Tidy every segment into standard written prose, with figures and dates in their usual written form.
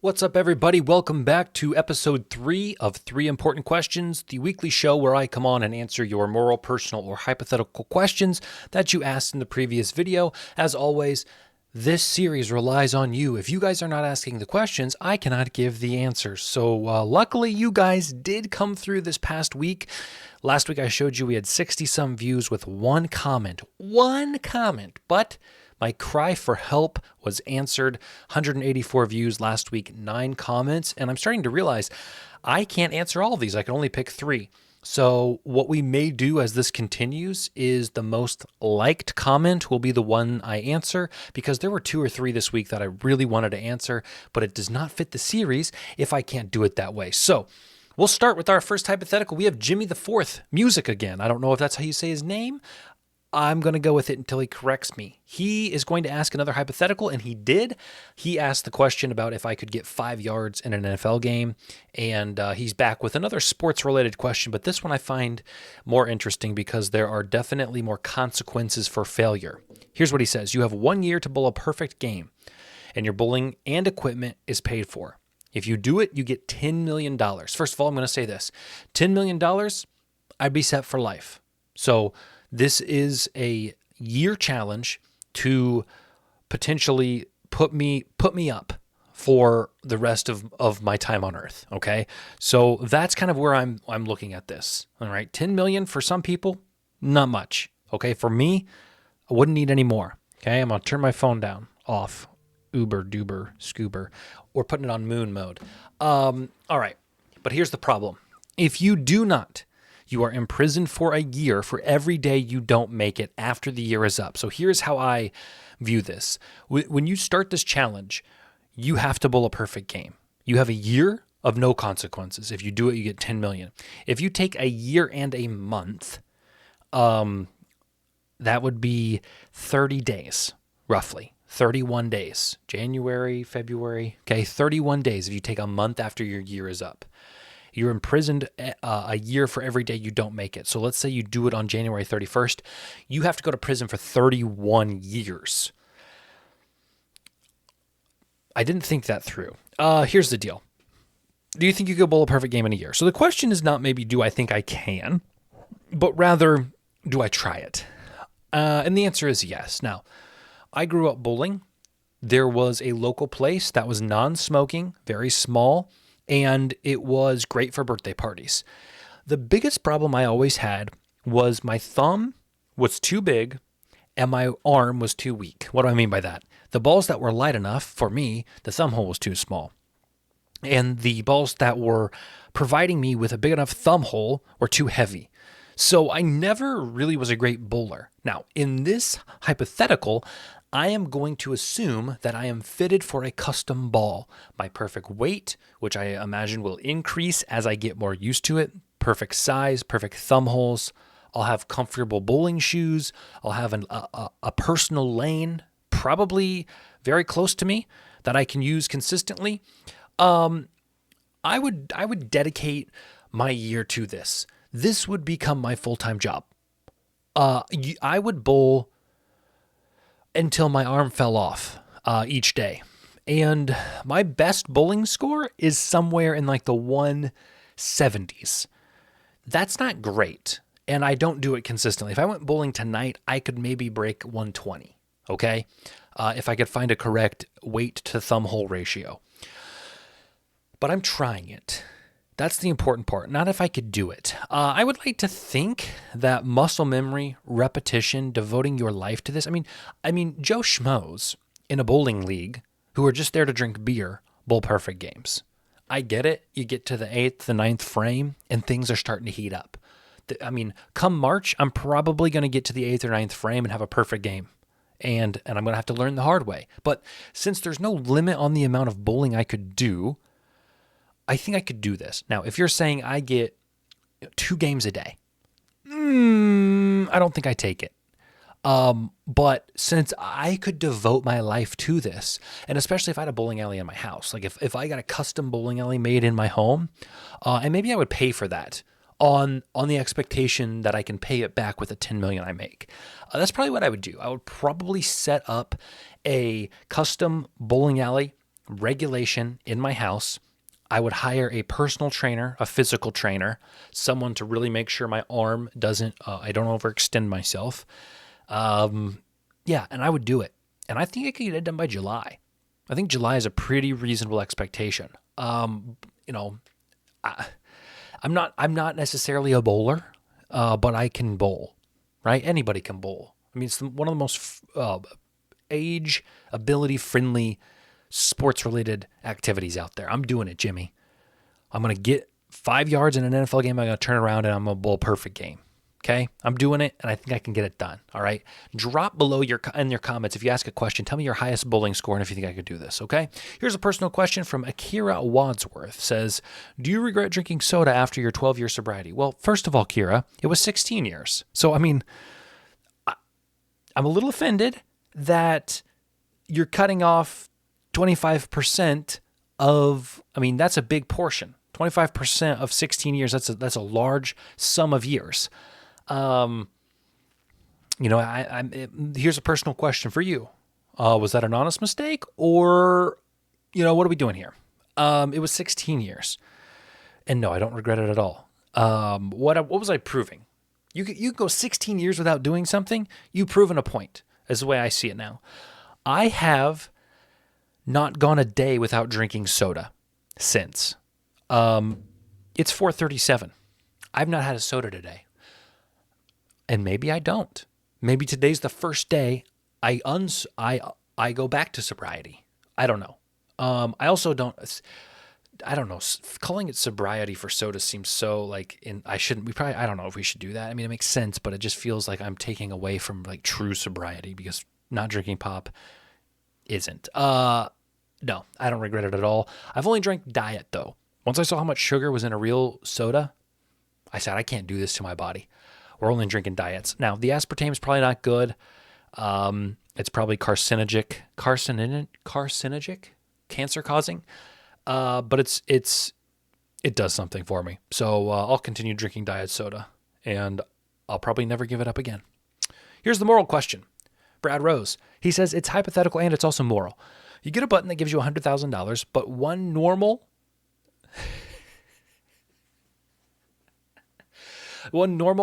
What's up, everybody? Welcome back to episode 3 of 3 Important Questions, the weekly show where I come on and answer your moral, personal, or hypothetical questions that you asked in the previous video. As always, this series relies on you. If you guys are not asking the questions, I cannot give the answers. So luckily, you guys did come through this past week. Last week, I showed you we had 60-some views with one comment. But my cry for help was answered. 184 views last week, 9 comments. And I'm starting to realize I can't answer all of these. I can only pick 3. So what we may do as this continues is the most liked comment will be the one I answer, because there were 2 or 3 this week that I really wanted to answer, but it does not fit the series if I can't do it that way. So we'll start with our first hypothetical. We have Jimmy the Fourth, music again. I don't know if that's how you say his name. I'm going to go with it until he corrects me. He is going to ask another hypothetical, and he did. He asked the question about if I could get 5 yards in an NFL game, and he's back with another sports-related question, but this one I find more interesting because there are definitely more consequences for failure. Here's what he says. You have 1 year to bowl a perfect game, and your bowling and equipment is paid for. If you do it, you get $10 million. First of all, I'm going to say this. $10 million, I'd be set for life. So this is a year challenge to potentially put me up for the rest of my time on Earth. Okay, so that's kind of where I'm looking at this. All right, 10 million for some people, not much. Okay, for me, I wouldn't need any more. Okay, I'm gonna turn my phone down, off, Uber, Duber, Scoober, or putting it on moon mode. All right, but here's the problem: if you do not, you are imprisoned for a year for every day you don't make it after the year is up. So here's how I view this. When you start this challenge, you have to bowl a perfect game. You have a year of no consequences. If you do it, you get 10 million. If you take a year and a month, that would be 30 days, roughly. 31 days. January, February. Okay, 31 days if you take a month after your year is up. You're imprisoned a year for every day you don't make it. So let's say you do it on January 31st. You have to go to prison for 31 years. I didn't think that through. Here's the deal. Do you think you could bowl a perfect game in a year? So the question is not maybe do I think I can, but rather do I try it? And the answer is yes. Now, I grew up bowling. There was a local place that was non-smoking, very small, and it was great for birthday parties. The biggest problem I always had was my thumb was too big and my arm was too weak. What do I mean by that? The balls that were light enough for me, the thumb hole was too small. And the balls that were providing me with a big enough thumb hole were too heavy. So I never really was a great bowler. Now, in this hypothetical, I am going to assume that I am fitted for a custom ball. My perfect weight, which I imagine will increase as I get more used to it, perfect size, perfect thumb holes. I'll have comfortable bowling shoes. I'll have a personal lane, probably very close to me, that I can use consistently. I would dedicate my year to this. This would become my full-time job. I would bowl until my arm fell off each day. And my best bowling score is somewhere in like the 170s. That's not great. And I don't do it consistently. If I went bowling tonight, I could maybe break 120. Okay? If I could find a correct weight to thumb hole ratio. But I'm trying it. That's the important part, not if I could do it. I would like to think that muscle memory, repetition, devoting your life to this. I mean, Joe Schmoes in a bowling league who are just there to drink beer bowl perfect games. I get it. You get to the 8th, the 9th frame, and things are starting to heat up. Come March, I'm probably going to get to the 8th or 9th frame and have a perfect game. And I'm going to have to learn the hard way. But since there's no limit on the amount of bowling I could do, I think I could do this. Now, if you're saying I get 2 games a day, I don't think I take it. But since I could devote my life to this, and especially if I had a bowling alley in my house, like if I got a custom bowling alley made in my home, and maybe I would pay for that on the expectation that I can pay it back with the 10 million I make. That's probably what I would do. I would probably set up a custom bowling alley regulation in my house. I would hire a personal trainer, a physical trainer, someone to really make sure my arm doesn't, I don't overextend myself. Yeah, and I would do it. And I think I could get it done by July. I think July is a pretty reasonable expectation. You know, I'm not necessarily a bowler, but I can bowl, right? Anybody can bowl. I mean, it's one of the most age, ability friendly sports related activities out there. I'm doing it, Jimmy. I'm going to get 5 yards in an NFL game. I'm going to turn around and I'm going to bowl a perfect game. Okay, I'm doing it, and I think I can get it done. All right, drop below in your comments if you ask a question. Tell me your highest bowling score and if you think I could do this. Okay, here's a personal question from Akira Wadsworth. Says, do you regret drinking soda after your 12-year sobriety? Well, first of all, Kira, it was 16 years. So I mean, I'm a little offended that you're cutting off 25% of. I mean, that's a big portion. 25% of 16 years. That's a large sum of years. Here's a personal question for you. Was that an honest mistake, or, what are we doing here? It was 16 years, and no, I don't regret it at all. What was I proving? You could go 16 years without doing something. You've proven a point, is the way I see it now. I have not gone a day without drinking soda since. It's 4:37. I've not had a soda today. And maybe I don't. Maybe today's the first day I go back to sobriety. I don't know. I also don't know. Calling it sobriety for soda seems so I don't know if we should do that. I mean, it makes sense, but it just feels like I'm taking away from like true sobriety because not drinking pop isn't. No, I don't regret it at all. I've only drank diet though. Once I saw how much sugar was in a real soda, I said, I can't do this to my body. We're only drinking diets. Now, the aspartame is probably not good. It's probably carcinogenic, cancer-causing. But it does something for me. So I'll continue drinking diet soda, and I'll probably never give it up again. Here's the moral question. Brad Rose. He says, it's hypothetical and it's also moral. You get a button that gives you $100,000, but one normal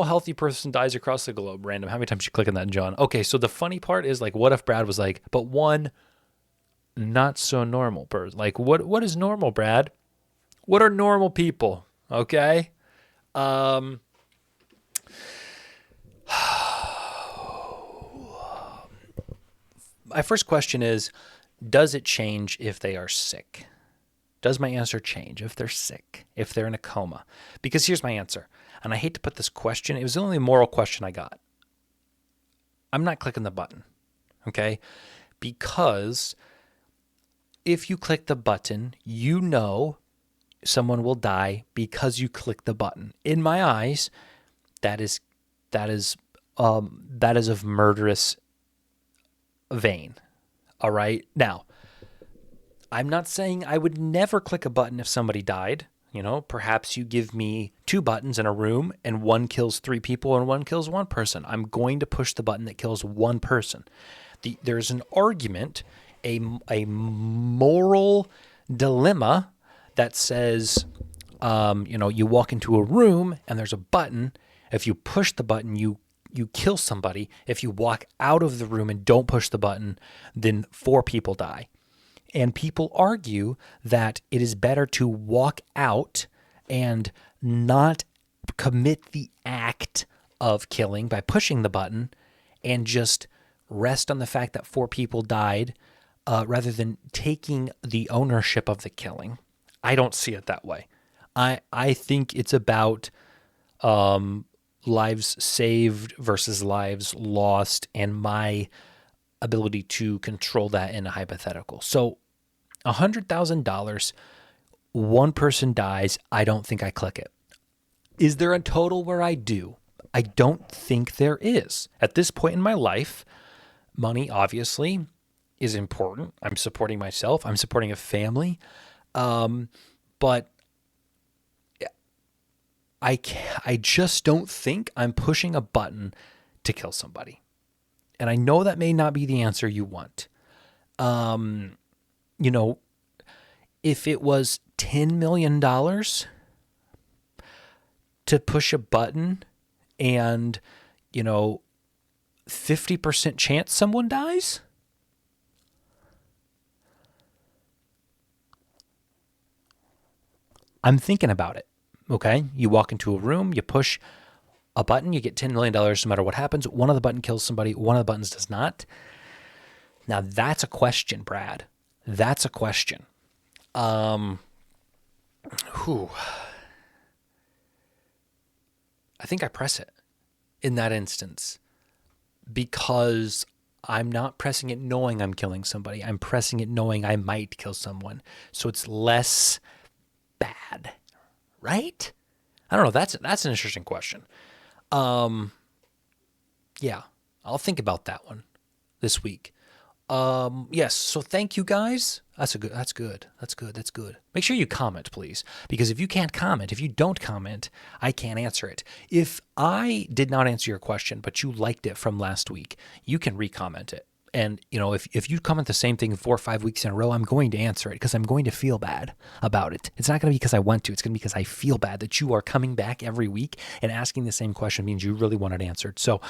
healthy person dies across the globe. Random. How many times you click on that, John? Okay, so the funny part is what if Brad was like, but one not so normal person? What is normal, Brad? What are normal people? Okay. My first question is, does it change if they are sick? Does my answer change if they're sick, if they're in a coma? Because here's my answer. And I hate to put this question. It was the only moral question I got. I'm not clicking the button, okay? Because if you click the button, someone will die because you click the button. In my eyes, that is of murderous vein. All right? Now, I'm not saying I would never click a button if somebody died. Perhaps you give me 2 buttons in a room and one kills 3 people and one kills 1 person. I'm going to push the button that kills 1 person. There's an argument, a moral dilemma that says, you walk into a room and there's a button. If you push the button, you kill somebody. If you walk out of the room and don't push the button, then 4 people die. And people argue that it is better to walk out and not commit the act of killing by pushing the button and just rest on the fact that 4 people died rather than taking the ownership of the killing. I don't see it that way. I think it's about lives saved versus lives lost and my ability to control that in a hypothetical. So $100,000, 1 person dies, I don't think I click it. Is there a total where I do? I don't think there is. At this point in my life, money obviously is important. I'm supporting myself. I'm supporting a family. But I just don't think I'm pushing a button to kill somebody. And I know that may not be the answer you want. if it was $10 million to push a button and, 50% chance someone dies? I'm thinking about it. Okay. You walk into a room, you push a button, you get $10 million no matter what happens. One of the buttons kills somebody, one of the buttons does not. Now that's a question, Brad. That's a question. Whew. I think I press it in that instance because I'm not pressing it knowing I'm killing somebody. I'm pressing it knowing I might kill someone. So it's less bad, right? I don't know. That's an interesting question. Yeah, I'll think about that one this week. Yes. So thank you guys. That's good. That's good. Make sure you comment, please, because if you can't comment, if you don't comment, I can't answer it. If I did not answer your question, but you liked it from last week, you can re-comment it. And, if you comment the same thing 4 or 5 weeks in a row, I'm going to answer it because I'm going to feel bad about it. It's not going to be because I want to. It's going to be because I feel bad that you are coming back every week and asking the same question means you really want it answered. So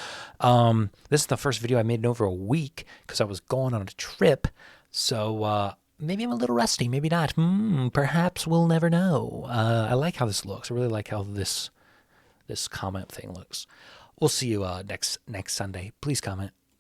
this is the first video I made in over a week because I was going on a trip. So maybe I'm a little rusty, maybe not. Perhaps we'll never know. I like how this looks. I really like how this comment thing looks. We'll see you next Sunday. Please comment.